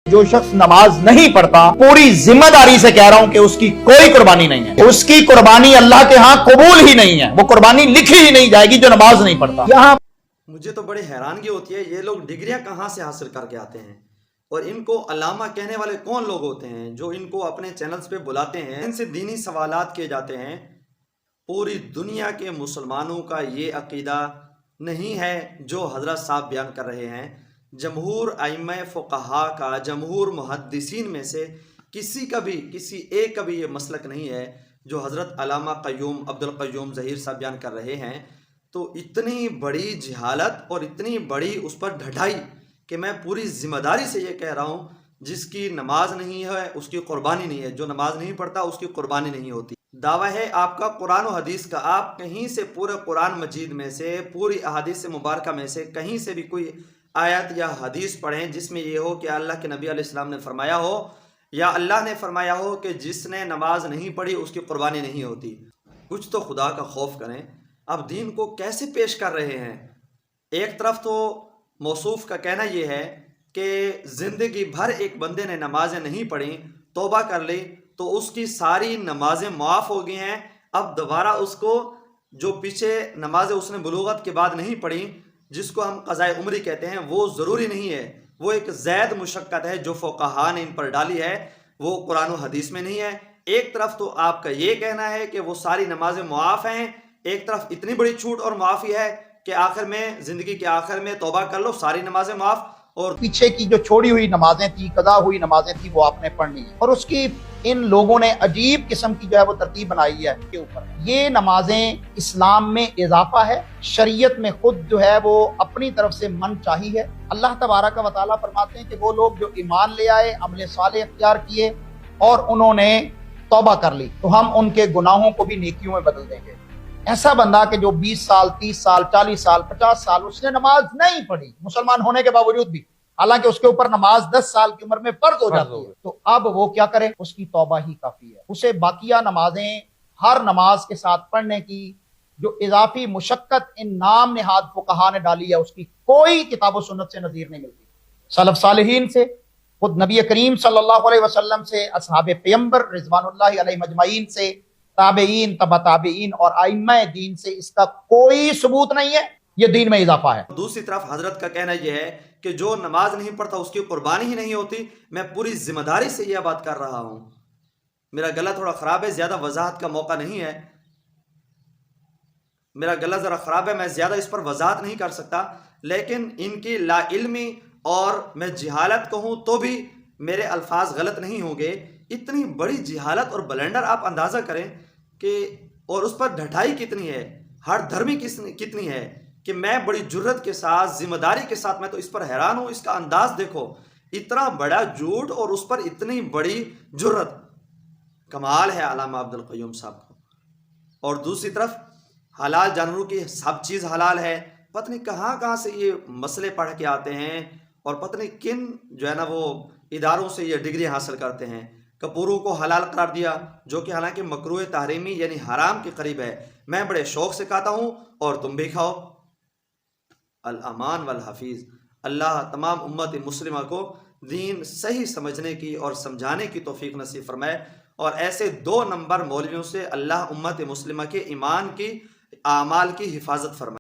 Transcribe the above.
जो शख्स नमाज नहीं पढ़ता, पूरी जिम्मेदारी से कह रहा हूं कि उसकी कोई कुर्बानी नहीं है। उसकी कुर्बानी अल्लाह के यहां कबूल ही नहीं है, वो कुर्बानी लिखी ही नहीं जाएगी जो नमाज नहीं पढ़ता। यहाँ मुझे तो बड़ी हैरानगी होती है, ये लोग डिग्रियां कहाँ से हासिल करके आते हैं और इनको अल्लामा कहने वाले कौन लोग होते हैं जो इनको अपने चैनल्स पे बुलाते हैं, इनसे दीनी सवालात किए जाते हैं। पूरी दुनिया के मुसलमानों का ये अकीदा नहीं है जो हजरत साहब बयान कर रहे हैं। जमहूर आइम्मा फ़ुक़हा का, जमहूर मुहद्दिसीन में से किसी एक का भी ये मसलक नहीं है जो हज़रत अल्लामा क़य्यूम अब्दुल क़य्यूम ज़हीर साहब बयान कर रहे हैं। तो इतनी बड़ी जहालत और इतनी बड़ी उस पर ढठाई कि मैं पूरी ज़िम्मेदारी से ये कह रहा हूँ, जिसकी नमाज नहीं है उसकी कुर्बानी नहीं है, जो नमाज नहीं पढ़ता उसकी कुर्बानी नहीं होती। दावा है आपका कुरान और हदीस का, आप कहीं से पूरे कुरान मजीद में से, पूरी अहादीस मुबारका में से कहीं से भी कोई आयत या हदीस पढ़ें जिसमें ये हो कि अल्लाह के नबी अलैहिस्सलाम ने फरमाया हो या अल्लाह ने फरमाया हो कि जिसने नमाज नहीं पढ़ी उसकी कुर्बानी नहीं होती। कुछ तो खुदा का खौफ करें। अब दीन को कैसे पेश कर रहे हैं? एक तरफ तो मौसूफ का कहना यह है कि ज़िंदगी भर एक बंदे ने नमाजें नहीं पढ़ी, तौबा कर ली तो उसकी सारी नमाजें माफ़ हो गई हैं। अब दोबारा उसको जो पीछे नमाजें उसने बुलूगत के बाद नहीं पढ़ी, जिसको हम क़ज़ाए उम्री कहते हैं, वो ज़रूरी नहीं है। वो एक ज़ैद मुशक्क़त है जो फ़ुक़हा ने इन पर डाली है, वो कुरान और हदीस में नहीं है। एक तरफ तो आपका ये कहना है कि वो सारी नमाजें मुआफ़ हैं, एक तरफ इतनी बड़ी छूट और मुआफ़ी है कि आखिर में, ज़िंदगी के आखिर में तौबा कर लो, सारी नमाजें माफ़, और पीछे की जो छोड़ी हुई नमाजें थी, कदा हुई नमाजें थी, वो आपने पढ़नी है। और उसकी इन लोगों ने अजीब किस्म की जो है वो तरतीब बनाई है के ऊपर। ये नमाजें इस्लाम में इजाफा है, शरीयत में खुद जो है वो अपनी तरफ से मन चाही है। अल्लाह तबारक व तआला फरमाते हैं कि वो लोग जो ईमान ले आए, अमल सालेह इख्तियार किए और उन्होंने तौबा कर ली, तो हम उनके गुनाहों को भी नेकियों में बदल देंगे। ऐसा बंदा कि जो 20 साल 30 साल 40 साल 50 साल उसने नमाज नहीं पढ़ी, मुसलमान होने के बावजूद भी, हालांकि उसके ऊपर नमाज 10 साल की उम्र में फर्ज हो जाती है, तो अब वो क्या करे? उसकी तौबा ही काफी है। उसे बाकिया नमाजें हर नमाज के साथ पढ़ने की जो इजाफी मुशक्कत इन नाम नेहाद फुक़हा ने डाली है, उसकी कोई किताब व सुन्नत से नज़ीर नहीं मिलती। सलफ सालिहीन से, खुद नबी करीम सल्लल्लाहु अलैहि वसल्लम से, असहाबे पैगंबर रिज़वानुल्लाहि अलैहिम अजमईन से, ताबेईन, तबा ताबेईन और आइम्मा दीन से इसका कोई सबूत नहीं है। ये दीन में इजाफा है। दूसरी तरफ हजरत का कहना यह है कि जो नमाज नहीं पढ़ता उसकी कुर्बानी ही नहीं होती। मैं पूरी जिम्मेदारी से यह बात कर रहा हूं। मेरा गला थोड़ा खराब है, ज्यादा वजाहत का मौका नहीं है, मेरा गला जरा खराब है, मैं ज्यादा इस पर वजाहत नहीं कर सकता। लेकिन इनकी लाइल्मी और मैं जिहालत कहूं तो भी मेरे अल्फाज गलत नहीं होंगे। इतनी बड़ी जिहालत और ब्लंडर आप अंदाजा करें कि, और उस पर ढठाई कितनी है, हर धर्मी कितनी है कि मैं बड़ी जुर्रत के साथ, जिम्मेदारी के साथ, मैं तो इस पर हैरान हूं। इसका अंदाज देखो, इतना बड़ा झूठ और उस पर इतनी बड़ी जुर्रत, कमाल है अल्लामा अब्दुल क़य्यूम साहब को। और दूसरी तरफ हलाल जानवरों की सब चीज़ हलाल है। पता नहीं कहाँ से ये मसले पढ़ के आते हैं और पता नहीं किन जो है ना वो इदारों से ये डिग्री हासिल करते हैं। कपूरों को हलाल करार दिया, जो कि हालांकि मकरूह तहरीमी यानी हराम के करीब है। मैं बड़े शौक से खाता हूँ और तुम भी खाओ। अल अमान वल हफीज़। अल्लाह तमाम उम्मत मुस्लिमा को दीन सही समझने की और समझाने की तौफीक नसीब फरमाए, और ऐसे 2 नंबर मौलवियों से अल्लाह उम्मत मुस्लिमा के ईमान की, आमाल की हिफाजत फरमाए।